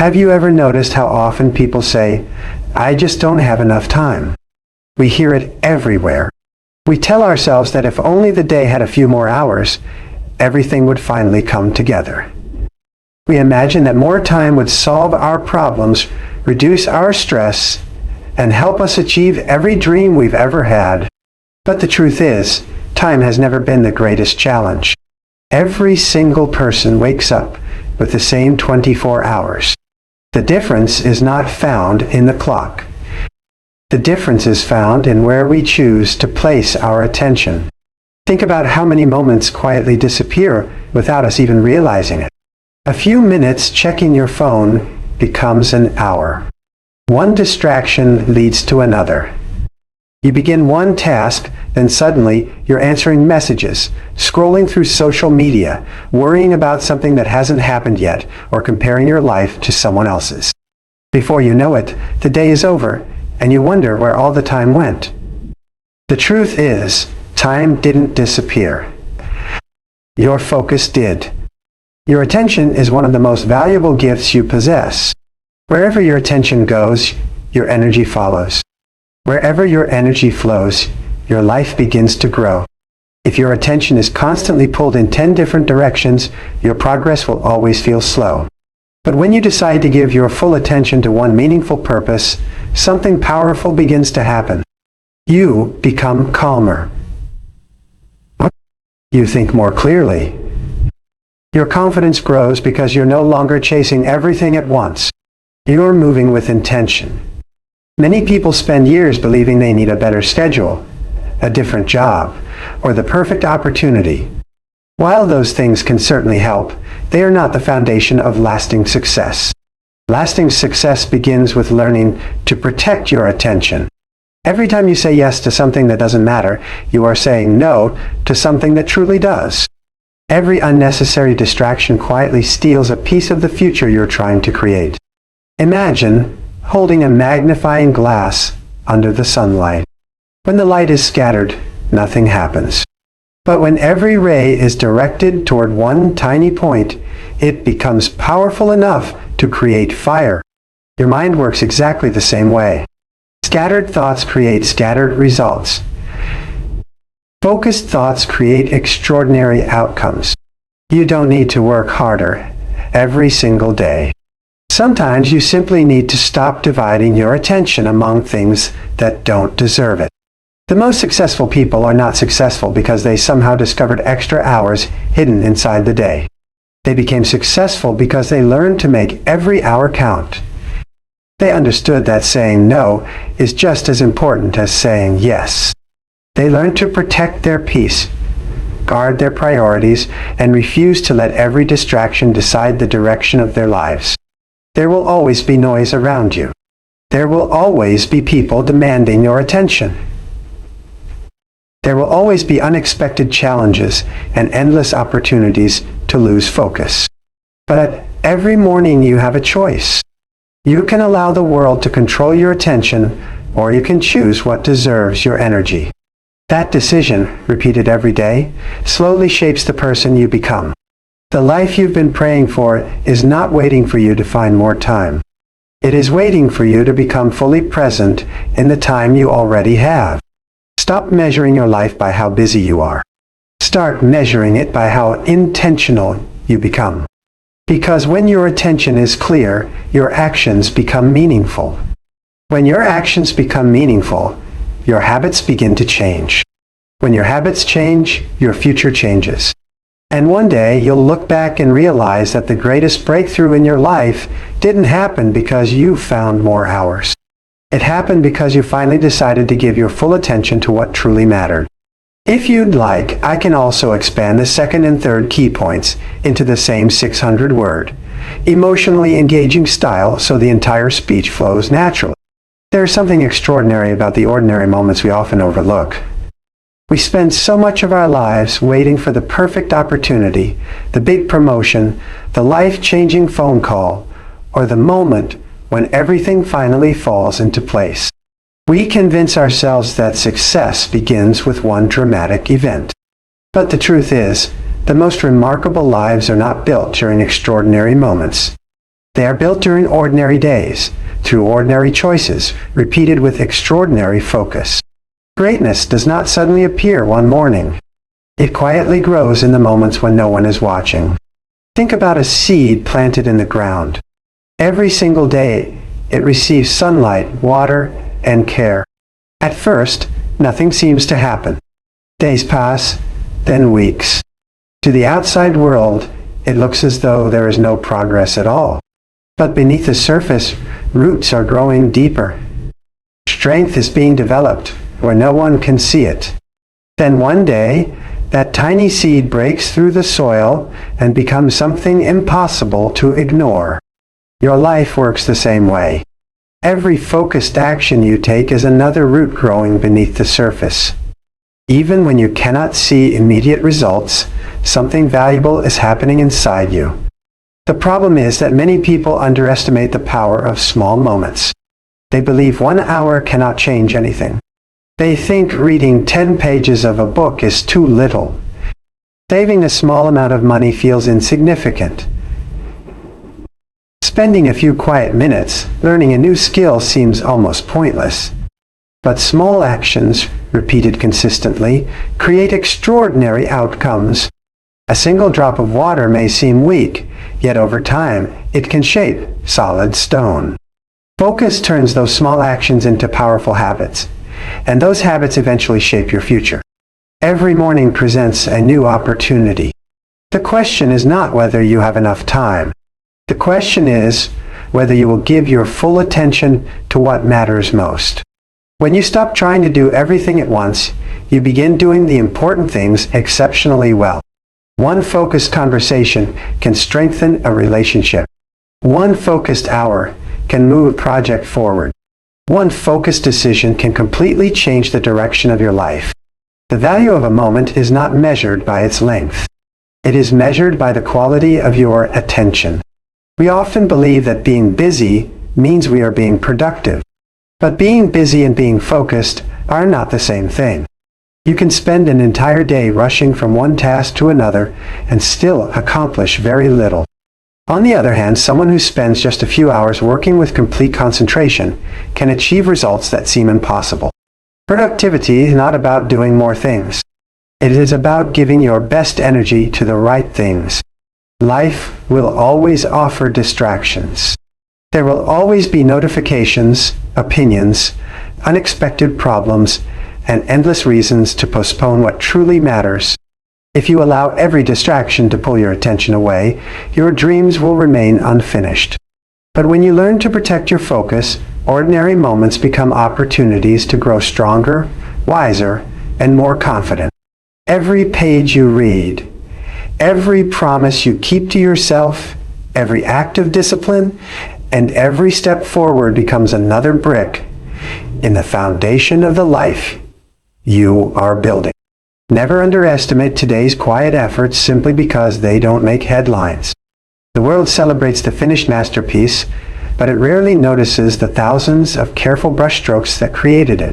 Have you ever noticed how often people say, "I just don't have enough time"? We hear it everywhere. We tell ourselves that if only the day had a few more hours, everything would finally come together. We imagine that more time would solve our problems, reduce our stress, and help us achieve every dream we've ever had. But the truth is, time has never been the greatest challenge. Every single person wakes up with the same 24 hours. The difference is not found in the clock. The difference is found in where we choose to place our attention. Think about how many moments quietly disappear without us even realizing it. A few minutes checking your phone becomes an hour. One distraction leads to another. You begin one task, then suddenly you're answering messages, scrolling through social media, worrying about something that hasn't happened yet, or comparing your life to someone else's. Before you know it, the day is over, and you wonder where all the time went. The truth is, time didn't disappear. Your focus did. Your attention is one of the most valuable gifts you possess. Wherever your attention goes, your energy follows. Wherever your energy flows, your life begins to grow. If your attention is constantly pulled in 10 different directions, your progress will always feel slow. But when you decide to give your full attention to one meaningful purpose, something powerful begins to happen. You become calmer. You think more clearly. Your confidence grows because you're no longer chasing everything at once. You're moving with intention. Many people spend years believing they need a better schedule, a different job, or the perfect opportunity. While those things can certainly help, they are not the foundation of lasting success. Lasting success begins with learning to protect your attention. Every time you say yes to something that doesn't matter, you are saying no to something that truly does. Every unnecessary distraction quietly steals a piece of the future you're trying to create. Imagine holding a magnifying glass under the sunlight. When the light is scattered, nothing happens. But when every ray is directed toward one tiny point, it becomes powerful enough to create fire. Your mind works exactly the same way. Scattered thoughts create scattered results. Focused thoughts create extraordinary outcomes. You don't need to work harder every single day. Sometimes you simply need to stop dividing your attention among things that don't deserve it. The most successful people are not successful because they somehow discovered extra hours hidden inside the day. They became successful because they learned to make every hour count. They understood that saying no is just as important as saying yes. They learned to protect their peace, guard their priorities, and refuse to let every distraction decide the direction of their lives. There will always be noise around you. There will always be people demanding your attention. There will always be unexpected challenges and endless opportunities to lose focus. But every morning you have a choice. You can allow the world to control your attention, or you can choose what deserves your energy. That decision, repeated every day, slowly shapes the person you become. The life you've been praying for is not waiting for you to find more time. It is waiting for you to become fully present in the time you already have. Stop measuring your life by how busy you are. Start measuring it by how intentional you become. Because when your attention is clear, your actions become meaningful. When your actions become meaningful, your habits begin to change. When your habits change, your future changes. And one day you'll look back and realize that the greatest breakthrough in your life didn't happen because you found more hours. It happened because you finally decided to give your full attention to what truly mattered. If you'd like, I can also expand the second and third key points into the same 600-word, emotionally engaging style so the entire speech flows naturally. There is something extraordinary about the ordinary moments we often overlook. We spend so much of our lives waiting for the perfect opportunity, the big promotion, the life-changing phone call, or the moment when everything finally falls into place. We convince ourselves that success begins with one dramatic event. But the truth is, the most remarkable lives are not built during extraordinary moments. They are built during ordinary days, through ordinary choices, repeated with extraordinary focus. Greatness does not suddenly appear one morning. It quietly grows in the moments when no one is watching. Think about a seed planted in the ground. Every single day, it receives sunlight, water, and care. At first, nothing seems to happen. Days pass, then weeks. To the outside world, it looks as though there is no progress at all. But beneath the surface, roots are growing deeper. Strength is being developed where no one can see it. Then one day, that tiny seed breaks through the soil and becomes something impossible to ignore. Your life works the same way. Every focused action you take is another root growing beneath the surface. Even when you cannot see immediate results, something valuable is happening inside you. The problem is that many people underestimate the power of small moments. They believe 1 hour cannot change anything. They think reading 10 pages of a book is too little. Saving a small amount of money feels insignificant. Spending a few quiet minutes learning a new skill seems almost pointless. But small actions, repeated consistently, create extraordinary outcomes. A single drop of water may seem weak, yet over time it can shape solid stone. Focus turns those small actions into powerful habits, and those habits eventually shape your future. Every morning presents a new opportunity. The question is not whether you have enough time. The question is whether you will give your full attention to what matters most. When you stop trying to do everything at once, you begin doing the important things exceptionally well. One focused conversation can strengthen a relationship. One focused hour can move a project forward. One focused decision can completely change the direction of your life. The value of a moment is not measured by its length. It is measured by the quality of your attention. We often believe that being busy means we are being productive. But being busy and being focused are not the same thing. You can spend an entire day rushing from one task to another and still accomplish very little. On the other hand, someone who spends just a few hours working with complete concentration can achieve results that seem impossible. Productivity is not about doing more things. It is about giving your best energy to the right things. Life will always offer distractions. There will always be notifications, opinions, unexpected problems, and endless reasons to postpone what truly matters. If you allow every distraction to pull your attention away, your dreams will remain unfinished. But when you learn to protect your focus, ordinary moments become opportunities to grow stronger, wiser, and more confident. Every page you read, every promise you keep to yourself, every act of discipline, and every step forward becomes another brick in the foundation of the life you are building. Never underestimate today's quiet efforts simply because they don't make headlines. The world celebrates the finished masterpiece, but it rarely notices the thousands of careful brushstrokes that created it.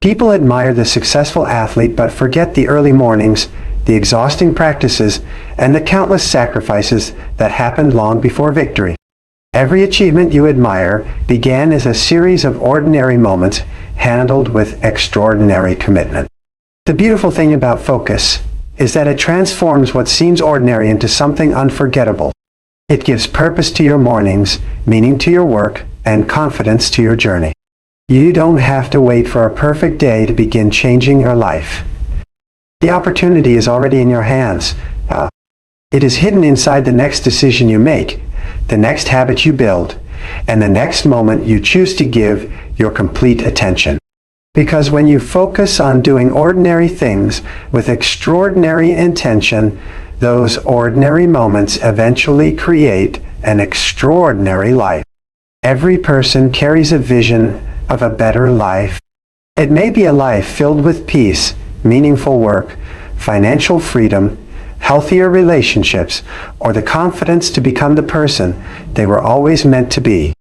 People admire the successful athlete but forget the early mornings, the exhausting practices, and the countless sacrifices that happened long before victory. Every achievement you admire began as a series of ordinary moments handled with extraordinary commitment. The beautiful thing about focus is that it transforms what seems ordinary into something unforgettable. It gives purpose to your mornings, meaning to your work, and confidence to your journey. You don't have to wait for a perfect day to begin changing your life. The opportunity is already in your hands. It is hidden inside the next decision you make, the next habit you build, and the next moment you choose to give your complete attention. Because when you focus on doing ordinary things with extraordinary intention, those ordinary moments eventually create an extraordinary life. Every person carries a vision of a better life. It may be a life filled with peace, meaningful work, financial freedom, healthier relationships, or the confidence to become the person they were always meant to be.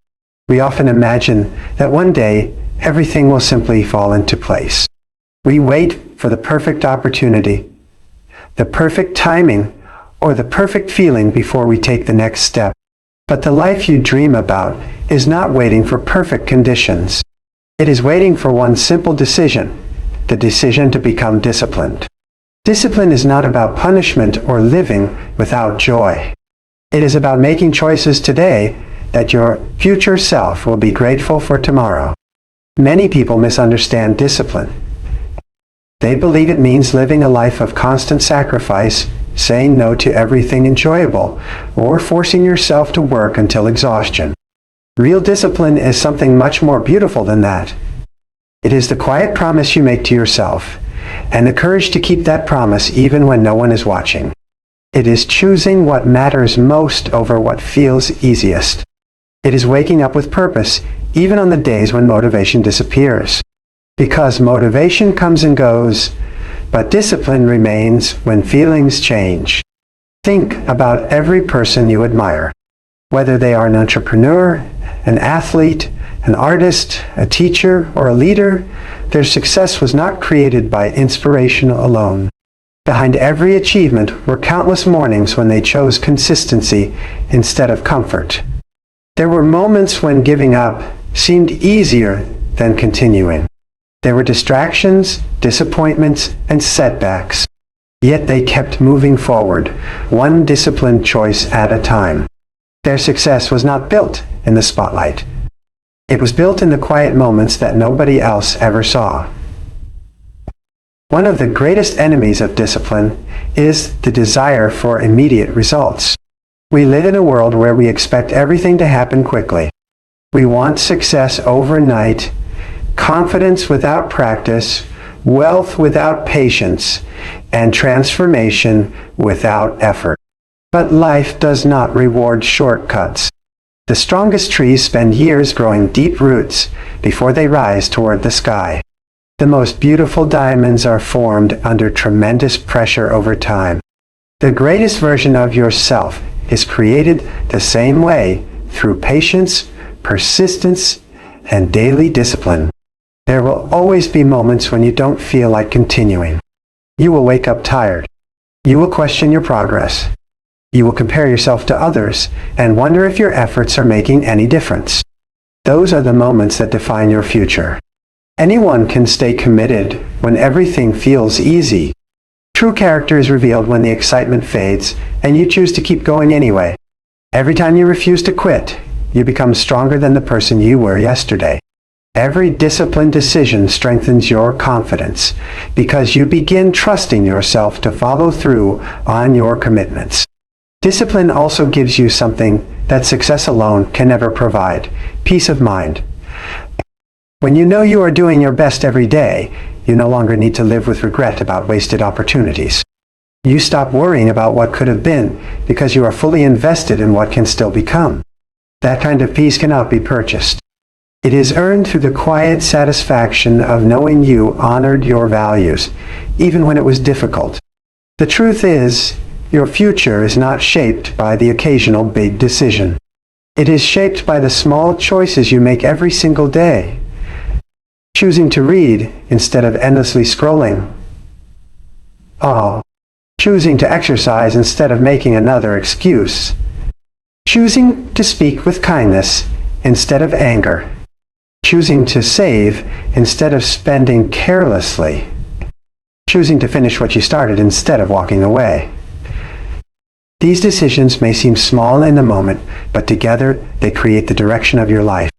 We often imagine that one day everything will simply fall into place. We wait for the perfect opportunity, the perfect timing, or the perfect feeling before we take the next step. But the life you dream about is not waiting for perfect conditions. It is waiting for one simple decision, the decision to become disciplined. Discipline is not about punishment or living without joy. It is about making choices today that your future self will be grateful for tomorrow. Many people misunderstand discipline. They believe it means living a life of constant sacrifice, saying no to everything enjoyable, or forcing yourself to work until exhaustion. Real discipline is something much more beautiful than that. It is the quiet promise you make to yourself, and the courage to keep that promise even when no one is watching. It is choosing what matters most over what feels easiest. It is waking up with purpose, even on the days when motivation disappears. Because motivation comes and goes, but discipline remains when feelings change. Think about every person you admire. Whether they are an entrepreneur, an athlete, an artist, a teacher, or a leader, their success was not created by inspiration alone. Behind every achievement were countless mornings when they chose consistency instead of comfort. There were moments when giving up seemed easier than continuing. There were distractions, disappointments, and setbacks. Yet they kept moving forward, one disciplined choice at a time. Their success was not built in the spotlight. It was built in the quiet moments that nobody else ever saw. One of the greatest enemies of discipline is the desire for immediate results. We live in a world where we expect everything to happen quickly. We want success overnight, confidence without practice, wealth without patience, and transformation without effort. But life does not reward shortcuts. The strongest trees spend years growing deep roots before they rise toward the sky. The most beautiful diamonds are formed under tremendous pressure over time. The greatest version of yourself is created the same way through patience, persistence, and daily discipline. There will always be moments when you don't feel like continuing. You will wake up tired. You will question your progress. You will compare yourself to others and wonder if your efforts are making any difference. Those are the moments that define your future. Anyone can stay committed when everything feels easy. True character is revealed when the excitement fades and you choose to keep going anyway. Every time you refuse to quit, you become stronger than the person you were yesterday. Every disciplined decision strengthens your confidence because you begin trusting yourself to follow through on your commitments. Discipline also gives you something that success alone can never provide: peace of mind. When you know you are doing your best every day, you no longer need to live with regret about wasted opportunities. You stop worrying about what could have been because you are fully invested in what can still become. That kind of peace cannot be purchased. It is earned through the quiet satisfaction of knowing you honored your values, even when it was difficult. The truth is, your future is not shaped by the occasional big decision. It is shaped by the small choices you make every single day. Choosing to read instead of endlessly scrolling. Choosing to exercise instead of making another excuse. Choosing to speak with kindness instead of anger. Choosing to save instead of spending carelessly. Choosing to finish what you started instead of walking away. These decisions may seem small in the moment, but together they create the direction of your life.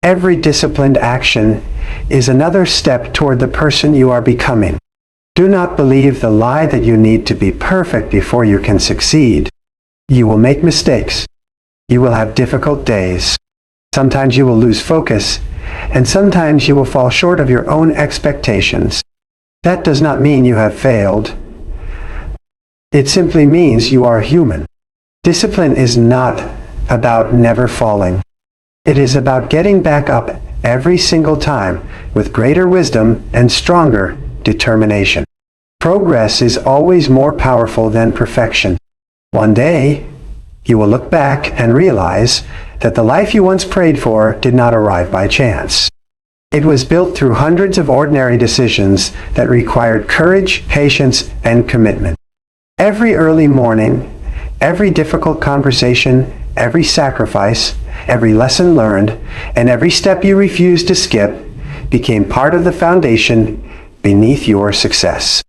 Every disciplined action is another step toward the person you are becoming. Do not believe the lie that you need to be perfect before you can succeed. You will make mistakes. You will have difficult days. Sometimes you will lose focus, and sometimes you will fall short of your own expectations. That does not mean you have failed. It simply means you are human. Discipline is not about never falling. It is about getting back up every single time with greater wisdom and stronger determination. Progress is always more powerful than perfection. One day, you will look back and realize that the life you once prayed for did not arrive by chance. It was built through hundreds of ordinary decisions that required courage, patience, and commitment. Every early morning, every difficult conversation, every sacrifice, every lesson learned, and every step you refused to skip became part of the foundation beneath your success.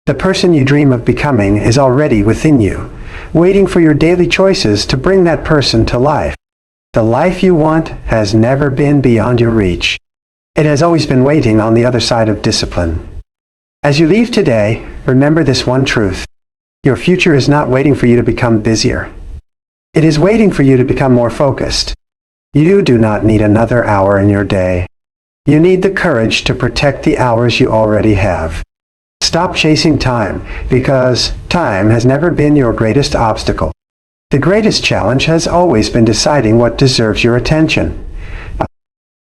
The person you dream of becoming is already within you, waiting for your daily choices to bring that person to life. The life you want has never been beyond your reach. It has always been waiting on the other side of discipline. As you leave today, remember this one truth. Your future is not waiting for you to become busier. It is waiting for you to become more focused. You do not need another hour in your day. You need the courage to protect the hours you already have. Stop chasing time, because time has never been your greatest obstacle. The greatest challenge has always been deciding what deserves your attention.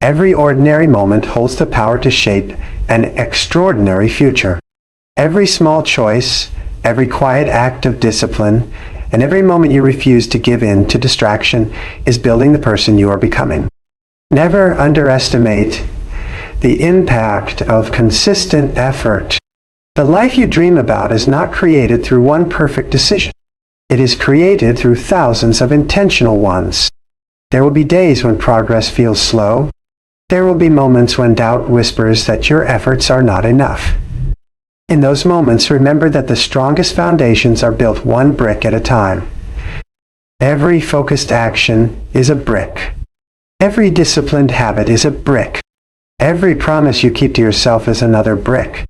Every ordinary moment holds the power to shape an extraordinary future. Every small choice, every quiet act of discipline, and every moment you refuse to give in to distraction is building the person you are becoming. Never underestimate the impact of consistent effort. The life you dream about is not created through one perfect decision. It is created through thousands of intentional ones. There will be days when progress feels slow. There will be moments when doubt whispers that your efforts are not enough. In those moments, remember that the strongest foundations are built one brick at a time. Every focused action is a brick. Every disciplined habit is a brick. Every promise you keep to yourself is another brick.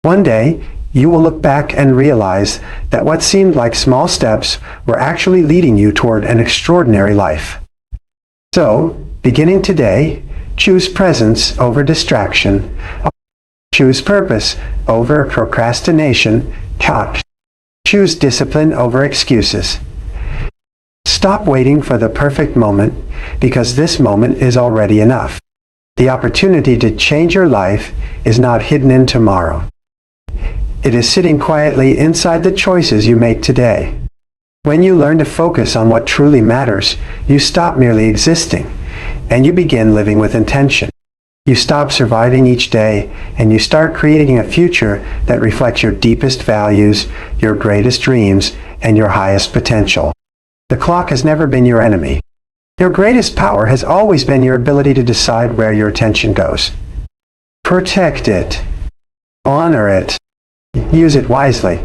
One day, you will look back and realize that what seemed like small steps were actually leading you toward an extraordinary life. So, beginning today, choose presence over distraction. Choose purpose over procrastination. Choose discipline over excuses. Stop waiting for the perfect moment, because this moment is already enough. The opportunity to change your life is not hidden in tomorrow. It is sitting quietly inside the choices you make today. When you learn to focus on what truly matters, you stop merely existing, and you begin living with intention. You stop surviving each day, and you start creating a future that reflects your deepest values, your greatest dreams, and your highest potential. The clock has never been your enemy. Your greatest power has always been your ability to decide where your attention goes. Protect it. Honor it. Use it wisely.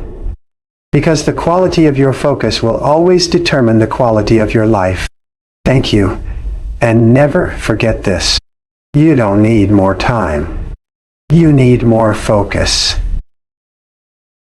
Because the quality of your focus will always determine the quality of your life. Thank you. And never forget this. You don't need more time. You need more focus.